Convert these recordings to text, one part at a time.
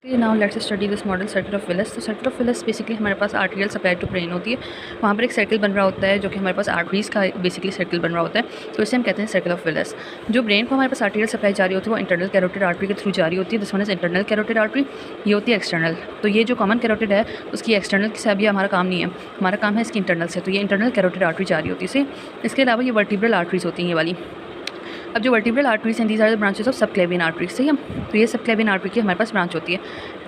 Now let's study this model circle of villous. तो circle of villous basically हमारे पास arterial supply to brain होती है। वहाँ पर एक सर्किल बन रहा होता है जो कि हमारे पास आर्टरीज का बेसिकली सर्किल बन रहा होता है, तो इसे हम कहते हैं सर्किल ऑफ विलस। जो ब्रेन को हमारे पास आर्टेरियल सप्लाई जा रही होती है वो इंटरनल कैरोटिड आर्टरी के थ्रू जा रही होती है। This one is internal carotid artery, ये होती है एक्सटर्नल। तो ये जो कॉमन कैरोटिड है उसकी एक्सटर्नल से अभी हमारा काम नहीं है, हमारा काम है इसकी इंटरनल से। तो ये इंटरनल कैरोटिड आर्टरी जा रही होती है। इसके अलावा ये वर्टिब्रल आर्टरीज होती हैं ये वाली। अब जो वर्टिब्रल आर्टरीज हैं, these are the branches of subclavian arteries, सही है। तो ये सबक्लेवियन आर्टरी की हमारे पास ब्रांच होती है।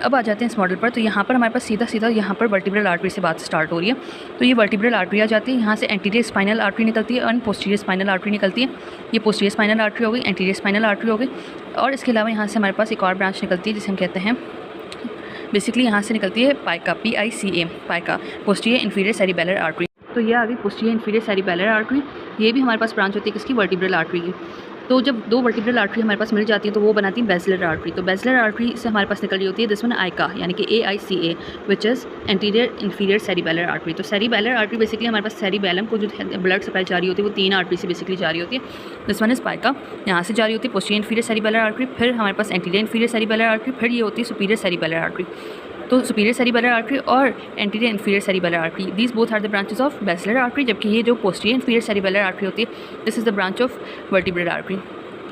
अब आ जाते हैं इस मॉडल पर। तो यहाँ पर हमारे पास सीधा यहाँ पर वर्टिब्रल आर्टरी से बात स्टार्ट हो रही है। तो ये वर्टिब्रल आर्टरी आ जाती है, यहाँ से एंटीरियर स्पाइनल आर्टरी निकलती है और पोस्टीरियर स्पाइनल आर्टरी निकलती है। ये पोस्टीरियर स्पाइनल आर्टरी हो गई, एंटीरियर स्पाइनल आर्टरी हो गई। और इसके अलावा यहाँ से हमारे पास एक और ब्रांच निकलती है जिसे हम कहते हैं, बेसिकली यहाँ से निकलती है Paika, PICA, Paika, posterior inferior cerebellar artery. तो ये आ गई पोस्टीरियर इन्फीरियर सेरिबेलर आर्टरी। ये भी हमारे पास ब्रांच होती है किसकी, वर्टिब्रल आर्टरी की। तो जब दो वर्टिब्रल आर्टरी हमारे पास मिल जाती है तो वो बनाती है बेसिलर आर्टरी। तो बेसिलर आर्टरी से हमारे पास निकल रही होती है दिस वन आइका, यानी कि AICA, which is anterior inferior cerebellar artery. तो सेरिबेलर आर्टरी बेसिकली हमारे पास सेरिबेलम को जो ब्लड सप्लाई जा रही होती है वो 3 आर्टरी से बेसिकली जा रही होती है। दिस वन इज पाइका, यहाँ से जा रही होती है पोस्टीरियर इन्फीरियर सेरिबेलर आर्टरी, फिर हमारे पास एंटीरियर इन्फीरियर सेरिबेलर आर्टरी, फिर ये होती है सुपीरियर सेरिबेलर आर्टरी। तो सुपीरियर सेरिबेलर आर्टरी और anterior inferior cerebellar artery, these both are the branches of basilar artery. जबकि ये जो पोस्टीरियर इन्फीरियर सेरिबेलर आर्टरी होती है this is the branch of vertebral artery.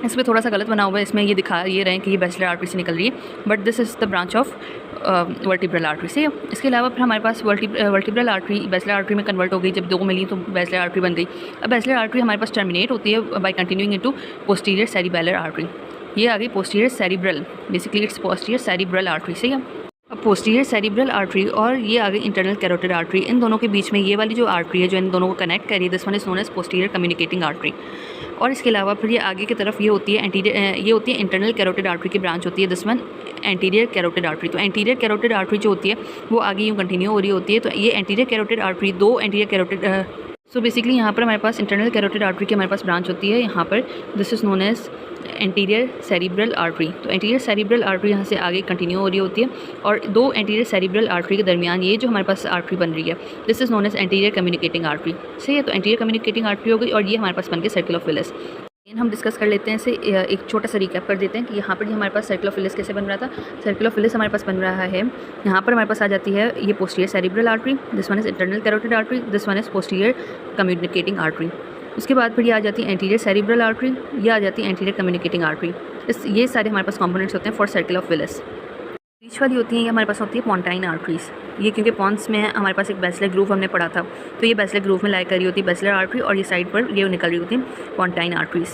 इसमें थोड़ा सा गलत बना हुआ है, इसमें ये दिखा ये रहे हैं कि ये बेसिलर आर्टरी से निकल रही है, but this is the branch of vertebral artery से। इसके अलावा फिर हमारे पास वर्टिब्रल आर्टरी बेसिलर आर्टरी में कन्वर्ट हो गई, जब 2 मिली तो बेसिलर आर्टरी बन गई। अब बेसिलर आर्टरी हमारे पास टर्मिनेट होती है by continuing into posterior cerebellar artery. ये आ गई posterior cerebral, basically it's posterior cerebral artery से। अब पोस्टीरियर सेरिब्रल आर्टरी और ये आ गई इंटरनल कैरोटिड आर्टरी, इन दोनों के बीच में ये वाली जो आर्टरी है जो इन दोनों को कनेक्ट कर रही है, this one is known as posterior communicating artery. और इसके अलावा फिर ये आगे की तरफ ये होती है एंटीरियर, ये होती है इंटरनल कैरोटिड आर्टरी की ब्रांच होती है, this one anterior carotid artery. तो एंटीरियर कैरोटिड आर्टरी जो होती है वो आगे यूँ कंटिन्यू हो रही होती है। तो ये anterior carotid artery, 2 anterior carotid, so basically यहाँ पर हमारे पास इंटरनल कैरोटिड आर्टरी की हमारे पास ब्रांच होती है यहाँ पर, this is known as anterior cerebral artery. तो एंटीरियर सेरिब्रल आर्टरी यहाँ से आगे कंटिन्यू हो रही होती है और 2 एंटीरियर सेरिब्रल आर्टरी के दरमियान ये जो हमारे पास आर्टरी बन रही है this is known as anterior communicating artery, सही है। तो एंटीरियर कम्युनिकेटिंग आर्टरी हो गई और ये हमारे पास बन के सर्किल ऑफ विलस। हम डिस्कस कर लेते हैं इसे, एक छोटा सा रिकैप कर देते हैं कि यहाँ पर हमारे पास सर्किल ऑफ विलस कैसे बन रहा था। सर्किल ऑफ विलस हमारे पास बन रहा है, यहाँ पर हमारे पास आ जाती है ये posterior cerebral artery, this one is internal carotid artery, this one is posterior communicating artery. उसके बाद फिर ये आ जाती है एंटीरियर सेरिब्रल आर्टरी, ये आ जाती है एंटीरियर कम्युनिकेटिंग आर्टरी। ये सारे हमारे पास कंपोनेंट्स होते हैं फॉर सर्किल ऑफ विलस। बीच वाली होती है ये हमारे पास होती है पोंटाइन आर्टरीज। ये क्योंकि पॉन्स में है हमारे पास एक बेसिलर ग्रूव हमने पढ़ा था, तो ये बेसिलर ग्रूव में लाई कर रही होती है बेसिलर आर्टरी और ये साइड पर ये निकल रही होती है पोंटाइन आर्टरीज।